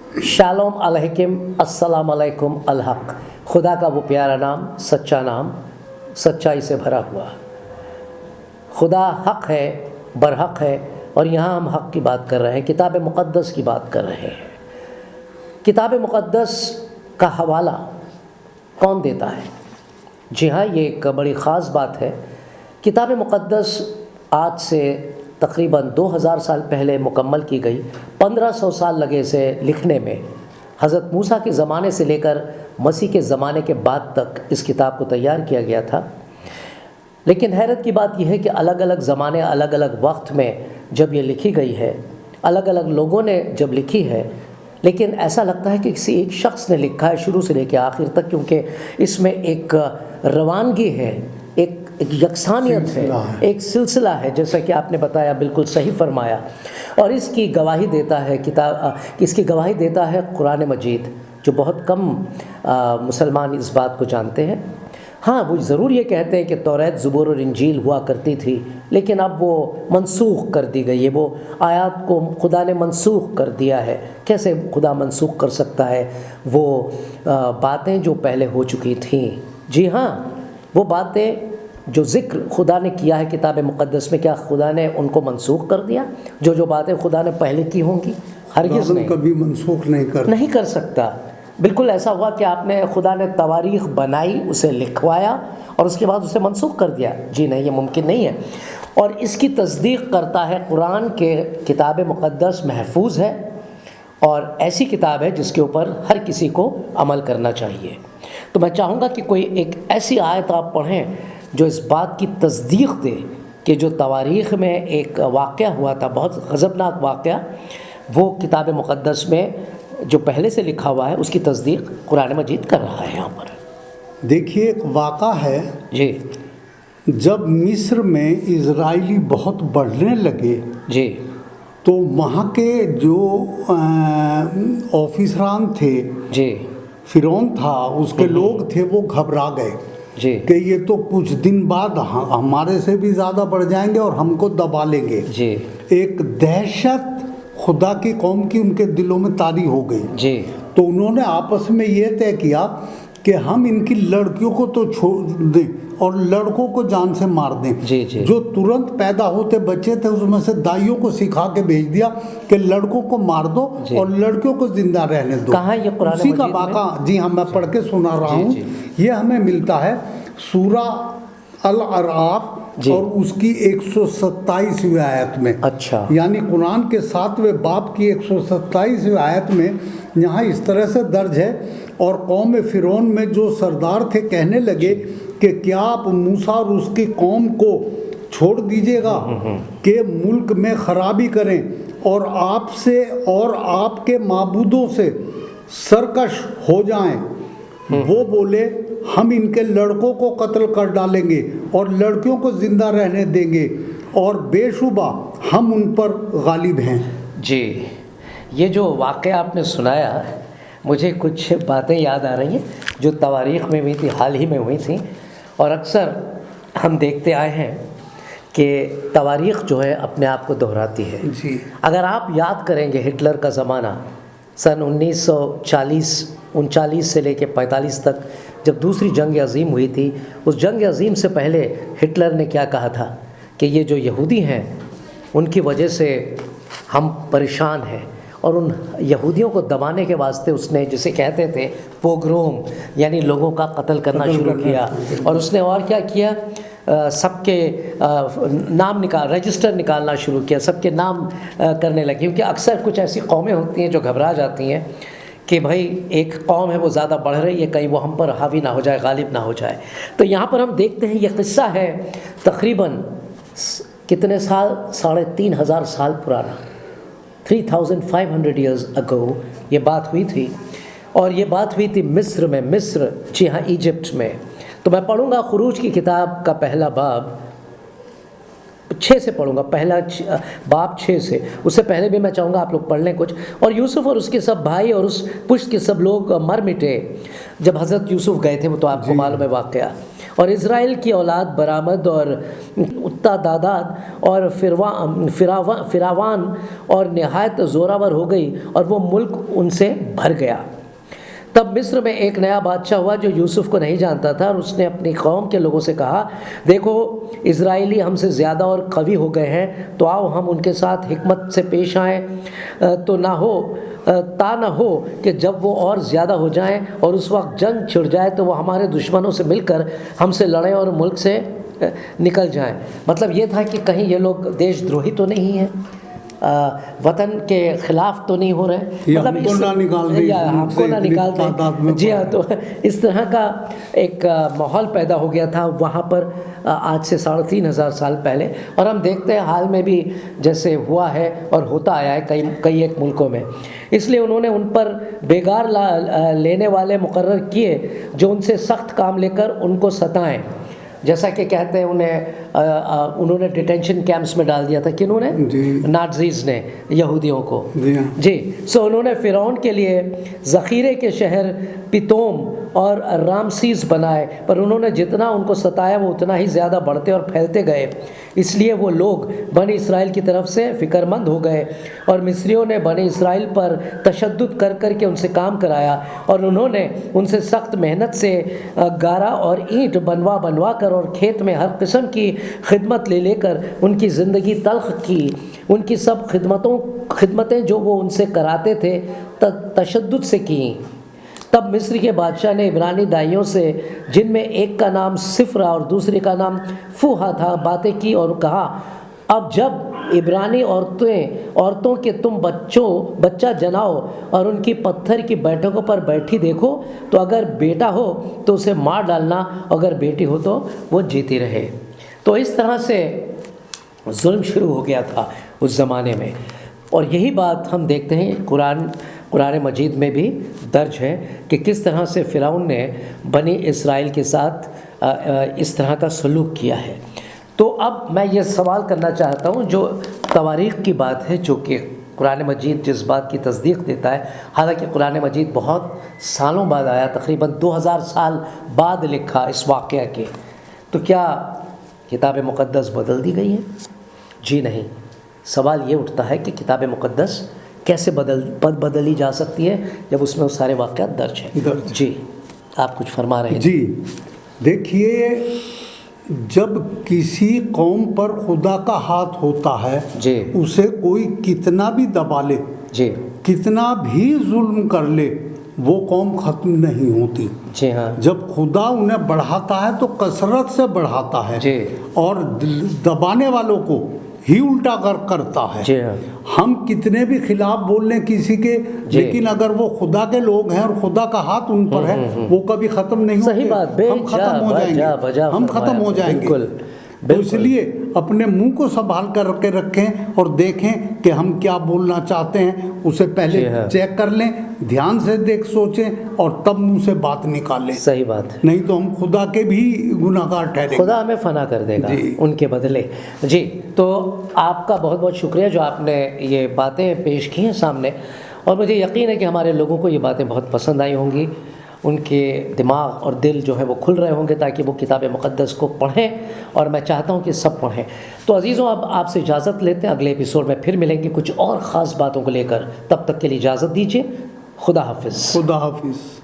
Shalom अलैकुम, अस्सलाम अलैकुम अलहक। खुदा का वो प्यारा नाम, सच्चा नाम, सच्चाई से भरा हुआ। खुदा हक है, बरहक है, और यहाँ हम हक की बात कर रहे हैं, किताब मुक़द्दस की बात कर रहे हैं। किताब मुक़द्दस का हवाला कौन देता है? जी हाँ, ये एक बड़ी ख़ास बात है। किताब मुक़द्दस आज से तकरीबन 2000 साल पहले मुकम्मल की गई। 1500 साल लगे इसे लिखने में। हज़रत मूसा के ज़माने से लेकर मसीह के ज़माने के बाद तक इस किताब को तैयार किया गया था। लेकिन हैरत की बात यह है कि अलग अलग ज़माने, अलग अलग वक्त में जब ये लिखी गई है, अलग अलग लोगों ने जब लिखी है, लेकिन ऐसा लगता है कि किसी एक शख्स ने लिखा है शुरू से लेकर आखिर तक, क्योंकि इसमें एक रवानगी है, एक यकसानियत है, एक सिलसिला है, जैसा कि आपने बताया, बिल्कुल सही फरमाया। और इसकी गवाही देता है इसकी गवाही देता है कुरान मजीद, जो बहुत कम मुसलमान इस बात को जानते हैं। हाँ, वो ज़रूर ये कहते हैं कि तौरात, ज़बूर और इंजील हुआ करती थी, लेकिन अब वो मनसूख कर दी गई है। वो आयत को खुदा ने मनसूख कर दिया है। कैसे खुदा मनसूख कर सकता है वो बातें जो पहले हो चुकी थीं? जी हाँ, वो बातें जो ज़िक्र खुदा ने किया है किताब मुक़द्दस में, क्या खुदा ने उनको मनसूख कर दिया? जो बातें खुदा ने पहले की होंगी, हरगिज़ नहीं, कभी मनसूख नहीं कर सकता। बिल्कुल ऐसा हुआ कि आपने खुदा ने तवारीख़ बनाई, उसे लिखवाया और उसके बाद उसे मनसूख कर दिया? जी नहीं, ये मुमकिन नहीं है। और इसकी तस्दीक करता है कुरान के किताब मुक़द्दस महफूज है और ऐसी किताब है जिसके ऊपर हर किसी को अमल करना चाहिए। तो मैं चाहूँगा कि कोई एक ऐसी आयत आप पढ़ें जो इस बात की तस्दीक दे कि जो तवारीख़ में एक वाक़या हुआ था, बहुत गज़बनाक वाक़या, वो किताब मुक़द्दस में जो पहले से लिखा हुआ है उसकी तस्दीक कुरान मजीद कर रहा है। यहाँ पर देखिए, एक वाक़ा है जी, जब मिस्र में इजराइली बहुत बढ़ने लगे जी, तो वहाँ के जो ऑफिसरान थे, जी, फ़िरौन था, उसके लोग थे, वो घबरा गए जी, कि ये तो कुछ दिन बाद हमारे से भी ज़्यादा बढ़ जाएंगे और हमको दबा लेंगे। जी, एक दहशत खुदा की कौम की उनके दिलों में तारी हो गई। जी, तो उन्होंने आपस में ये तय किया कि हम इनकी लड़कियों को तो छोड़ दें और लड़कों को जान से मार दें। जी, जी। जो तुरंत पैदा होते बच्चे थे उसमें से दाइयों को सिखा के भेज दिया कि लड़कों को मार दो और लड़कियों को जिंदा रहने दो। कहाँ ये कुरान उसी का मजीद वाक़ा, जी हाँ, मैं पढ़ के सुना रहा हूँ। ये हमें मिलता है सूरा अल-अराफ और उसकी 127वीं आयत में। अच्छा, यानी कुरान के 7वें बाब की 127वीं आयत में यहाँ इस तरह से दर्ज है, और कौम फ़िरौन में जो सरदार थे कहने लगे कि क्या आप मूसा और उसकी कौम को छोड़ दीजिएगा कि मुल्क में खराबी करें और आपसे और आपके माबूदों से सरकश हो जाएं? वो बोले, हम इनके लड़कों को कत्ल कर डालेंगे और लड़कियों को ज़िंदा रहने देंगे और बेशुबा हम उन पर गालिब हैं। जी, ये जो वाक़या आपने सुनाया, मुझे कुछ बातें याद आ रही हैं जो तवारीख़ में हुई थी, हाल ही में हुई थी। और अक्सर हम देखते आए हैं कि तवारीख़ जो है अपने आप को दोहराती है। जी, अगर आप याद करेंगे हिटलर का ज़माना, सन 1939 से लेकर 45 तक, जब दूसरी जंग अज़ीम हुई थी, उस जंग अज़ीम से पहले हिटलर ने क्या कहा था कि ये जो यहूदी हैं उनकी वजह से हम परेशान हैं, और उन यहूदियों को दबाने के वास्ते उसने, जिसे कहते थे पोग्रोम, यानी लोगों का कत्ल करना शुरू किया। और उसने और क्या किया, सबके नाम रजिस्टर निकालना शुरू किया, सबके नाम करने लगे। क्योंकि अक्सर कुछ ऐसी कौमें होती हैं जो घबरा जाती हैं कि भाई एक कौम है वो ज़्यादा बढ़ रही है, कहीं वो हम पर हावी ना हो जाए, गालिब ना हो जाए। तो यहाँ पर हम देखते हैं ये किस्सा है तकरीबन कितने साल, 3500 साल पुराना, 3500 ईयर्स अगो ये बात हुई थी। और ये बात हुई थी मिस्र में, मिस्र, जी हाँ, इजिप्ट में। तो मैं पढ़ूँगा खुरूज की किताब का पहला बाब 6 से पढ़ूँगा, पहला बाब 6 से। उससे पहले भी मैं चाहूँगा आप लोग पढ़ लें कुछ। और यूसुफ और उसके सब भाई और उस पुश्त के सब लोग मर मिटे जब हज़रत यूसुफ गए थे, वो तो आपको मालूम है वाक़या। اور اسرائیل کی اولاد برآمد اور اتا داداد اور فراوان اور نہایت زوراور ہو گئی اور وہ ملک ان سے بھر گیا۔ تب مصر میں ایک نیا بادشاہ ہوا جو یوسف کو نہیں جانتا تھا، اور اس نے اپنی قوم کے لوگوں سے کہا، دیکھو اسرائیلی ہم سے زیادہ اور قوی ہو گئے ہیں، تو آؤ ہم ان کے ساتھ حکمت سے پیش آئیں، تو نہ ہو کہ جب وہ اور زیادہ ہو جائیں اور اس وقت جنگ چھڑ جائے تو وہ ہمارے دشمنوں سے مل کر ہم سے لڑیں اور ملک سے نکل جائیں۔ مطلب یہ تھا کہ کہیں یہ لوگ دیش دروہی تو نہیں ہیں، وطن کے خلاف تو نہیں ہو رہے، مطلب ہم کو نہ نکال دیں۔ جی ہاں، تو اس طرح کا ایک ماحول پیدا ہو گیا تھا وہاں پر آج سے 3500 سال پہلے، اور ہم دیکھتے ہیں حال میں بھی جیسے ہوا ہے اور ہوتا آیا ہے کئی ایک ملکوں میں۔ اس لیے انہوں نے ان پر بیگار لینے والے مقرر کیے جو ان سے سخت کام لے کر ان کو ستائیں، جیسا کہ کہتے ہیں انہوں نے ڈیٹینشن کیمپس میں ڈال دیا تھا، کنہوں نے؟ نازیز نے یہودیوں کو۔ جی سو انہوں نے فرعون کے لیے ذخیرے کے شہر پیتوم اور رامسیس بنائے، پر انہوں نے جتنا ان کو ستایا وہ اتنا ہی زیادہ بڑھتے اور پھیلتے گئے، اس لیے وہ لوگ بنی اسرائیل کی طرف سے فکر مند ہو گئے، اور مصریوں نے بنی اسرائیل پر تشدد کر کے ان سے کام کرایا، اور انہوں نے ان سے سخت محنت سے گارا اور اینٹ بنوا کر اور کھیت میں ہر قسم کی خدمت لے کر ان کی زندگی تلخ کی۔ ان کی سب خدمتیں جو وہ ان سے کراتے تھے تشدد سے کیں۔ تب مصر کے بادشاہ نے عبرانی دائیوں سے، جن میں ایک کا نام صفرا اور دوسرے کا نام فوہا تھا، باتیں کی اور کہا، اب جب عبرانی عورتوں کے تم بچہ جناؤ اور ان کی پتھر کی بیٹھکوں پر بیٹھی دیکھو، تو اگر بیٹا ہو تو اسے مار ڈالنا، اگر بیٹی ہو تو وہ جیتی رہے۔ تو اس طرح سے ظلم شروع ہو گیا تھا اس زمانے میں، اور یہی بات ہم دیکھتے ہیں قرآن مجید میں بھی درج ہے کہ کس طرح سے فرعون نے بنی اسرائیل کے ساتھ اس طرح کا سلوک کیا ہے۔ تو اب میں یہ سوال کرنا چاہتا ہوں، جو تواریخ کی بات ہے، جو کہ قرآن مجید جس بات کی تصدیق دیتا ہے، حالانکہ قرآن مجید بہت سالوں بعد آیا، تقریباً 2000 سال بعد لکھا اس واقعہ کے، تو کیا کتاب مقدس بدل دی گئی ہے؟ جی نہیں۔ سوال یہ اٹھتا ہے کہ کتاب مقدس کیسے بدلی جا سکتی ہے جب اس میں وہ سارے واقعات درج ہیں؟ جی آپ کچھ فرما رہے ہیں۔ جی دیکھیے، جب کسی قوم پر خدا کا ہاتھ ہوتا ہے، جی، اسے کوئی کتنا بھی دبا لے، جی، کتنا بھی ظلم کر لے، وہ قوم ختم نہیں ہوتی۔ جی ہاں، جب خدا انہیں بڑھاتا ہے تو کثرت سے بڑھاتا ہے، جی، اور دبانے والوں کو ہی الٹا کرتا ہے۔ جی ہاں، ہم کتنے بھی خلاف بول لیں کسی کے، لیکن اگر وہ خدا کے لوگ ہیں اور خدا کا ہاتھ ان پر ہے، وہ کبھی ختم نہیں ہوتے۔ صحیح بات، ہم ختم ہو جائیں گے، ہم ختم ہو جائیں گے۔ تو اس لیے اپنے منہ کو سنبھال کر کے رکھیں اور دیکھیں کہ ہم کیا بولنا چاہتے ہیں، اسے پہلے چیک کر لیں، دھیان سے سوچیں اور تب منہ سے بات نکالیں۔ صحیح بات، نہیں تو ہم خدا کے بھی گناہگار ٹھہریں گے، خدا ہمیں فنا کر دے گا ان کے بدلے۔ جی، تو آپ کا بہت بہت شکریہ جو آپ نے یہ باتیں پیش کی ہیں سامنے، اور مجھے یقین ہے کہ ہمارے لوگوں کو یہ باتیں بہت پسند آئی ہوں گی، ان کے دماغ اور دل جو ہے وہ کھل رہے ہوں گے تاکہ وہ کتاب مقدس کو پڑھیں، اور میں چاہتا ہوں کہ سب پڑھیں۔ تو عزیزوں، اب آپ سے اجازت لیتے ہیں، اگلے ایپیسوڈ میں پھر ملیں گے کچھ اور خاص باتوں کو لے کر، تب تک کے لیے اجازت دیجیے۔ خدا حافظ۔ خدا حافظ۔